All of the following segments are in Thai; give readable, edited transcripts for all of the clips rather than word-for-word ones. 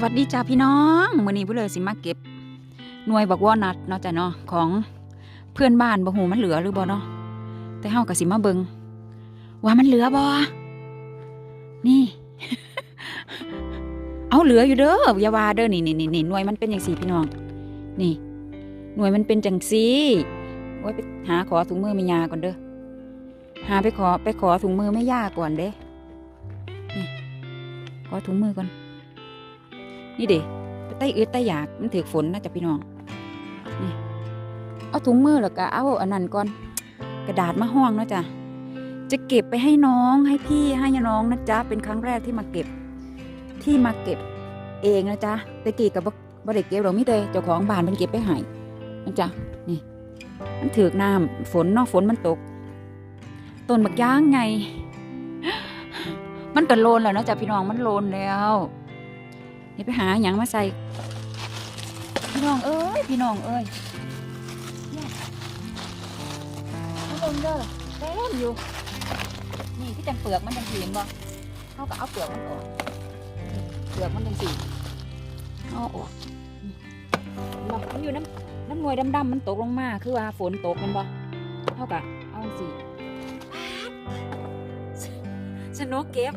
วัสดีจ้าพี่น้องมื้อนี้ผู้เลยสิมาเก็บหน่วยบักวอนัทเนาะจ้ะเนาะของเพื่อนบ้านบ่ฮู้มันเหลือหรือบ่เนาะแต่เฮาก็สิมาเบิ่งว่ามันเหลือบ่นี่ เอาเหลืออยู่เด้ออย่าว่าเด้อนี่หน่วยมันเป็นจังซี่พี่น้องนี่หน่วยมันเป็นจังซี่ไว้ไปหาขอถุงมือแม่ย่าก่อนเด้อหาไปขอถุงมือแม่ย่าก่อนเด้นี่ขอถุงมือก่อนนี่เด้ไปไต้อึดไต้อยากมันถือฝนนะจ๊ะพี่น้องนี่เอาถุงมือแล้วก็เอาอันนั้นก่อนกระดาษมาห้องนะจ๊ะจะเก็บไปให้น้องให้พี่ให้น้องนะจ๊ะเป็นครั้งแรกที่มาเก็บเองนะจ๊ะตะกี้กับบ่ได้เก็บหรอกมิเตเจ้าของบ้านมันเก็บไปให้นะจ๊ะนี่มันถือน้ำฝนเนาะฝนมันตกต้นบักย่างไง มันก็โลนแล้วนะจ๊ะพี่น้องมันโลนแล้วเดี๋ยวไปหาหยังมาใส่พี่น้องเอ้ยเนี่ยมันลงเด้อเต็มอยู่นี่ที่จังเปลือกมันจังสีบ่เขาก็เอาเปลือกมันออกเปลือกมันจังสีเอาออกมันอยู่น้ำหน่วยดำๆมันตกลงมาคือว่าฝนตกมันบ่เขาก็เอาสิสนุกเก็บ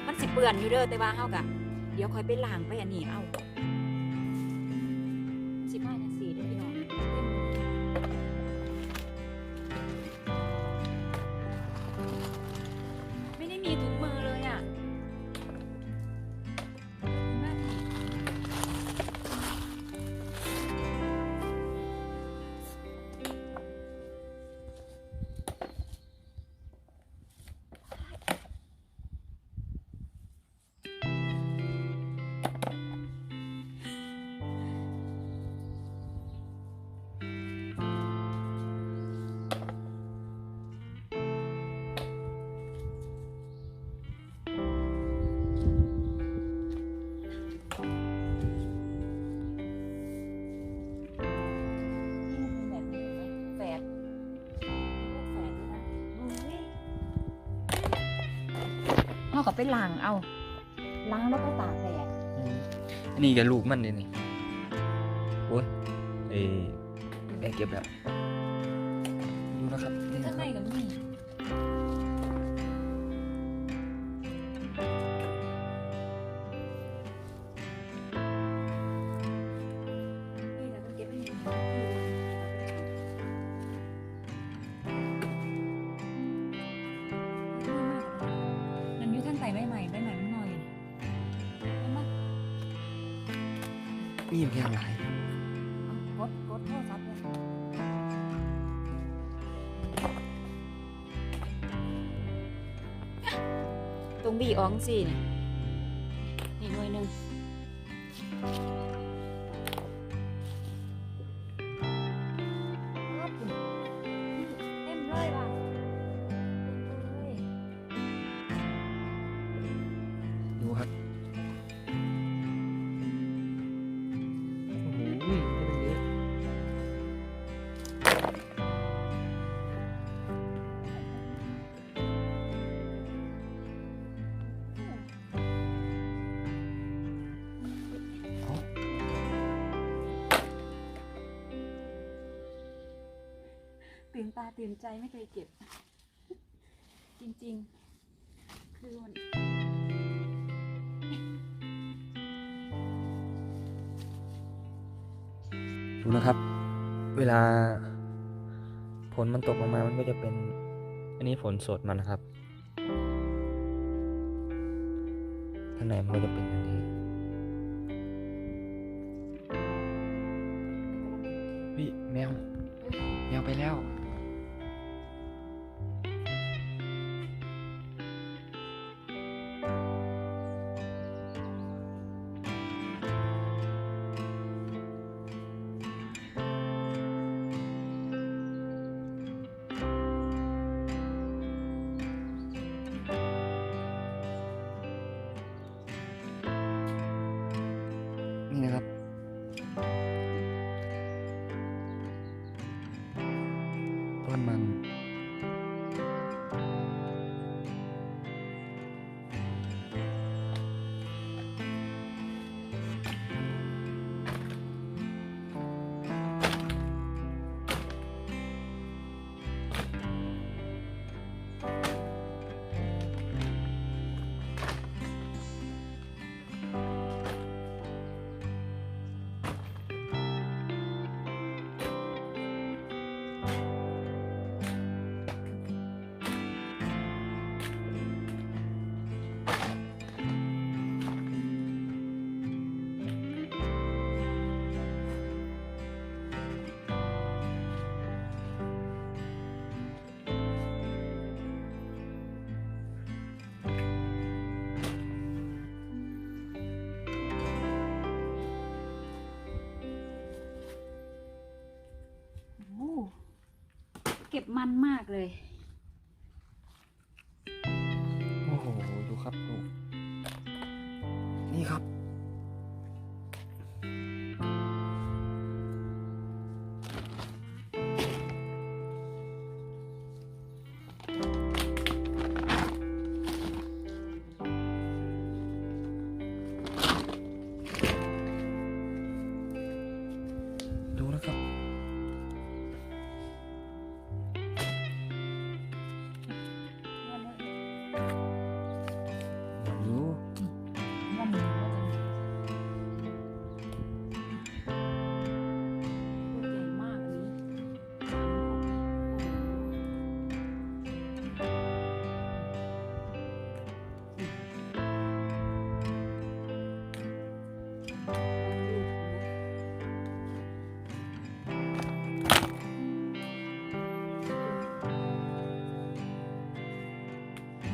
มันสิเปื่อนอยู่เด้อแต่ว่าเขาก็เดี๋ยวคอยไปล้างไปอันนี้เอา15 นาทีได้พี่น้องไม่ได้มีถุงมือเลยอ่ะเขาก็ไปล้างเอาล้างแล้วก็ตากแดดอันนี้กับลูกมันเลยนี่โอ้ยแม่เก็บแล้วดูนะครับนี่นะ ข้าง ค ใน รับ กับนี่ใส่ใบใหม่มันหน่อยเห็นไหม นี่ยังแค่หลาย กดโทรศัพท์เลยตรงบีอองสินี่หน่วยหนึ่งเต็มเลยว่ะดูครับโอ้โหได้เป็นเยอะตื่นตาตื่นใจไม่เคยเก็บ จริงๆคือมันดูนะครับ เวลาผลมันตกลงมามันก็จะเป็นอันนี้ผลสดมันนะครับข้างในมันก็จะเป็นอย่างนี้แมวไปแล้วนี่นะครับต้นมัน เก็บมันมากเลย โอ้โหดูครับดูนี่ครับดูนะครับดู มันลูกใหญ่มากอั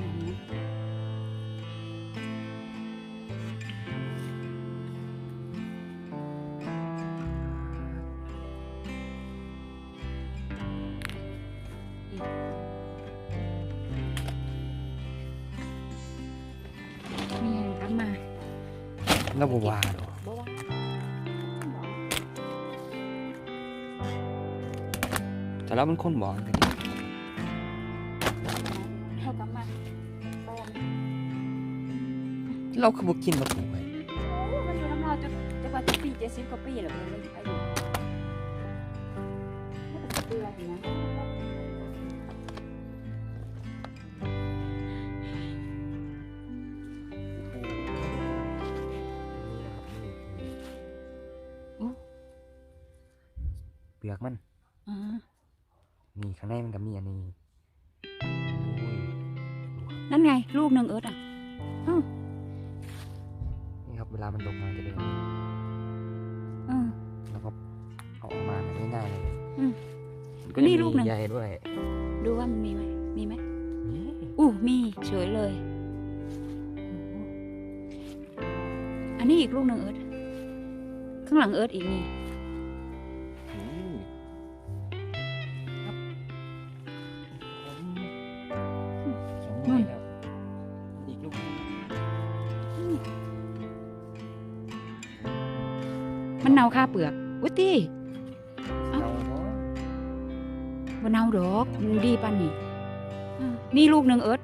นนี้มีอะไรครับมา แล้วบัวาดอก บ่ว่า แต่แล้วมันคนบอกกันนี่ เอากลับมาแปลง เราคือบ่กินมาปลูกไว้ โอ้มันอยู่น้ำเราจะกว่าจะปี70 กว่าปีแล้วมันเลยอายุไม่เป็นเดือนนะ เปลือกมัน อ่า นี่ข้างในมันก็มีอันนี้โอ้ย นั่นไงลูกหนึ่งเอิร์ธอ่ะอ้าว นี่ครับเวลามันตกมาจะเป็น อืม แล้วก็เอาออกมาแบบง่ายๆเลย อืม มัก็จะ นี่ลูกหนึ่ง มีใยด้วย ดูว่ามันมีไหมมีไหม นี่ มีเฉยเลยอันนี้อีกลูกหนึ่งเอิร์ธข้างหลังเอิร์ธอีกนี่ อืมครับสองหน่วยแล้วอีกลูกหนึ่ง มันเน่าค่าเปลือกอุ้ยตี เอาเนาะ มันเน่าดอกมันดีปันนี่นี่ลูกหนึ่งเอิร์ธ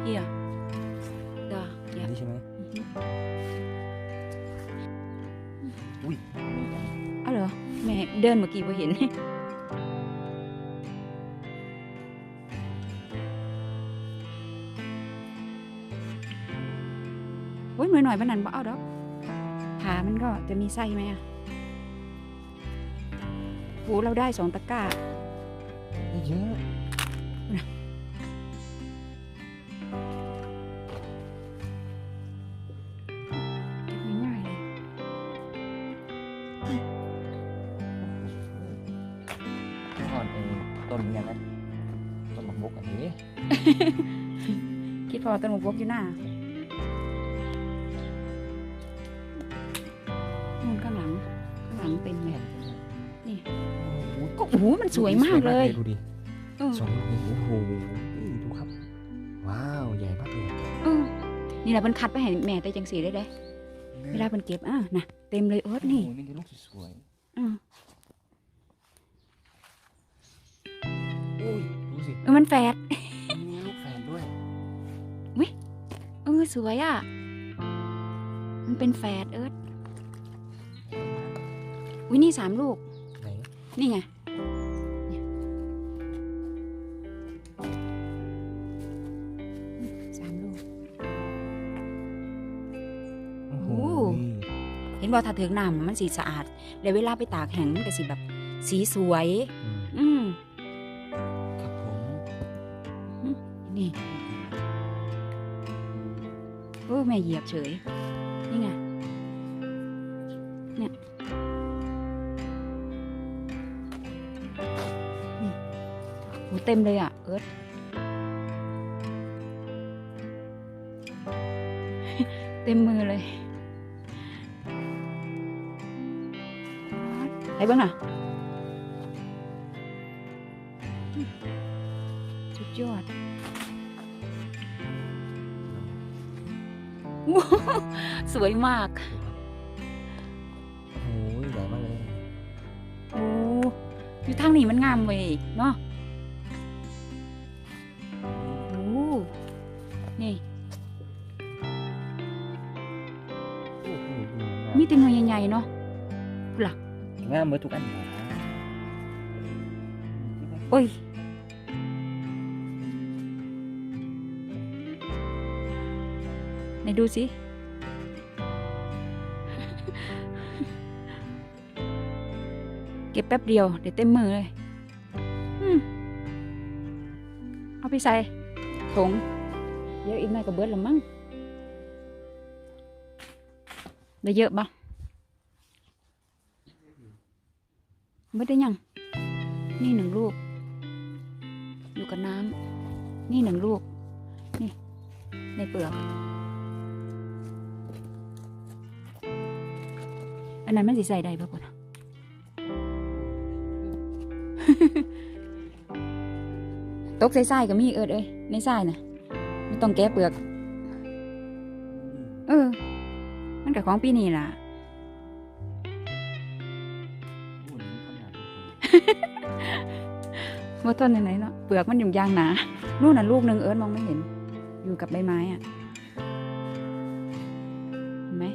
เฮียจ้าเฮีย นี่ใช่ไหมอุ้ย อ้าวเหรอแม่เดินเมื่อกี้พอเห็น โอ้ยหน่อยๆมันนั่นบ่เอาดอกขามันก็จะมีไส้ไหมอ่ะโหเราได้2 ตะกร้า นี่เยอะ ง่ายๆเลย ก่อนต้นเนี่ยนะต้นหมกบกอันนี้ คิดพอต้นหมกบกอยู่หน้านู่นข้างหลังเต็มเลยนี่ก็โอ้โหมันสวยมากเลย ดูดิ เออ สองลูกนี่โอ้โหดูครับ ว้าวใหญ่มากเลย เออนี่แหละมันคัดไปให้แม่ได้จังสีได้เด้เวลามันเก็บนะเต็มเลยเอิร์ธนี่ โอ้ยนี่คือลูกสวย อืม ๆอุ้ยดูสิ มันแฝด มีลูกแฝดด้วย สวยอ่ะมันเป็นแฝดเอิร์ธวินี่3 ลูก ไหน นี่ไงเนี่ย3 ลูก โอ้โห เห็นว่าถ้าถึงน้ำมันสีสะอาดแล้วเวลาไปตากแห้งมันก็สีแบบสีสวย อืม อืม ครับผม นี่แม่เหยียบเฉย นี่ไง เนี่ยนี่โหเต็มเลยอ่ะ เอิร์ธ เต็มมือเลยไหนบ้างน่ะ สวยมาก โอ้ยใหญ่มากเลย โอ้อยู่ทางนี้มันงามเว้ยเนาะโอ้นี่ มีแต่หน่วยใหญ่ๆเนาะหลัก งามเหมือนทุกอันนะ โอ้ยไหนดูสิ เก็บแป๊บเดียวเดี๋ยวเต็มมือเลยเอาไปใส่ถุงเยอะอีกหน่อยก็เบิดละมั้งได้เยอะปะเบิดได้ยังนี่1 ลูกอยู่กับน้ำนี่1 ลูกนี่ในเปลือกอันนั้นมันสิใส่ได้ปะปะ ตกใส่ไส้ก็มีเอ้ยในไส้น่ะไม่ต้องแกะเปลือกมันกับของปีนี้ล่ะว่าต้นไหนๆเนาะเปลือกมันอยู่ยางหนานู่นน่ะลูกหนึ่งมองไม่เห็นอยู่กับใบไม้อ่ะเห็นไหม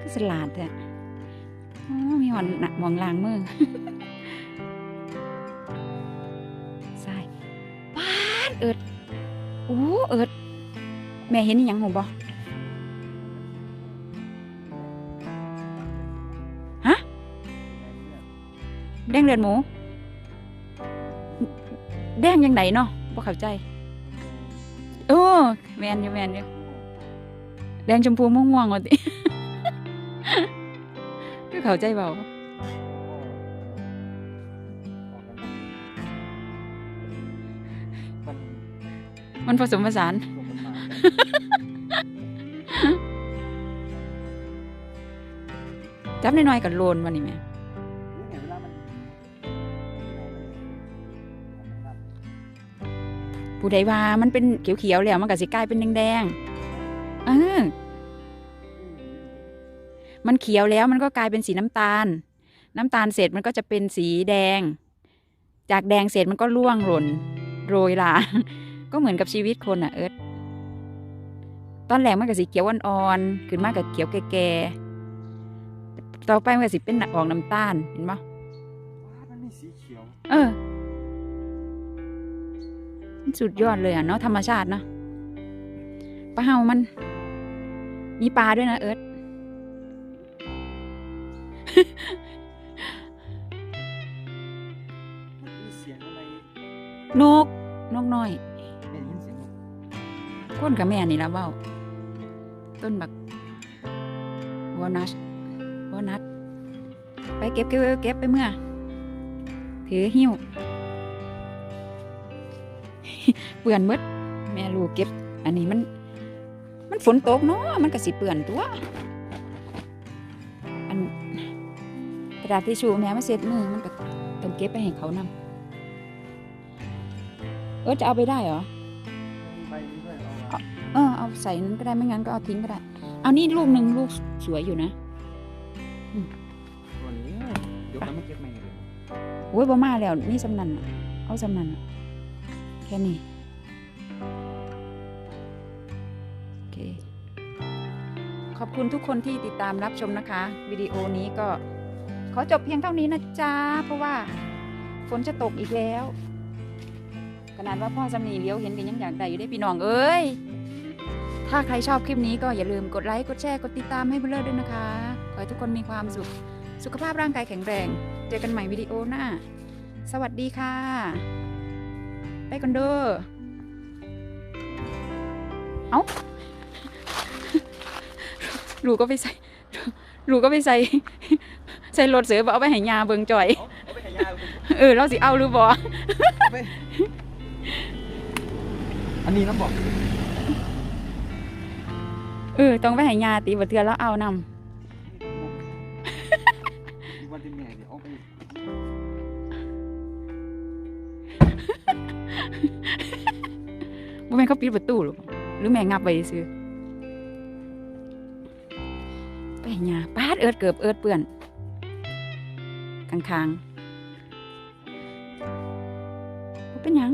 ก็สลัดแท้มีหอนหนักมองลางมือ ใส่ป้าดเอิดโอ้เอิดแม่เห็นนี่ยังหนูบ่ฮะแดงเลือดหมูแดงยังไงเนาะบ่เข้าใจแมนอยู่แดงชมพูม่วงๆว่าติ ก็เข้าใจเบามันผสมผสาน จับน้อยๆกับโลนวันนี้แม่ผู้ใดว่ามันเป็นเขียวๆแล้วมันก็สิกลายเป็นแดงๆมันเขียวแล้วมันก็กลายเป็นสีน้ำตาลเสร็จมันก็จะเป็นสีแดงจากแดงเสร็จมันก็ร่วงหล่นโรยลา ก็เหมือนกับชีวิตคนอ่ะเอิร์ธตอนแรกมันก็สีเขียวอ่อนๆขึ้นมากับเขียวแก่ๆต่อไปมันก็สิเป็นออกน้ำตาลเห็นไหมมันมีสีเขียวสุดยอดเลยอ่ะเนาะธรรมชาติเนาะปลาเฮามันมีปลาด้วยนะเอิร์ธนกน้อยก้นกับแม่นี่ละเว้าต้นบักวอลนัทไปเก็บไปเมื่อถือหิ้ว เปื่อนมืดแม่ลูกเก็บอันนี้มันฝนตกเนาะมันก็สิเปื่อนตัวอันกระดาษทิชชู่แม่มาเช็ดมือมันก็ต้องเก็บไปให้เขานำจะเอาไปได้เหรอเอาใส่นั้นก็ได้ไม่งั้นก็เอาทิ้งก็ได้เอานี่ลูกหนึ่งลูกสวยอยู่นะตัวนี้ยกแล้วไม่เก็บไม่เลยโอ้ยบ่มาแล้วนี่สำนันเอาสำนันแค่นี้โอเคขอบคุณทุกคนที่ติดตามรับชมนะคะวิดีโอนี้ก็ขอจบเพียงเท่านี้นะจ๊ะเพราะว่าฝนจะตกอีกแล้วขนาดว่าพ่อสำนีเลี้ยวเห็นกันยังอยากได้อยู่ได้พี่น้องเอ้ยถ้าใครชอบคลิปนี้ก็อย่าลืมกดไลค์กดแชร์กดติดตามให้เบลอด้วยนะคะขอให้ทุกคนมีความสุขภาพร่างกายแข็งแรงเจอกันใหม่วิดีโอหน้าสวัสดีค่ะไปกันเด้อเอ้าลูกก็ไปใส่รถเสือเอาไปให้ยาเบิงจ่อยเราสิเอาหรือบ่อันนี้น้ำบอกต้องไปให้ยาตีบ่เทื่อแล้วเอานำ ว่าจะแม่เดี๋ยวเอาไป บ่แม่นเขาปิดประตูหรอหรือแม่งับไว้ซื่อไปหยาปาดเอิดเกือบเอิดเปื้อนข้างๆบ่เป็นหยัง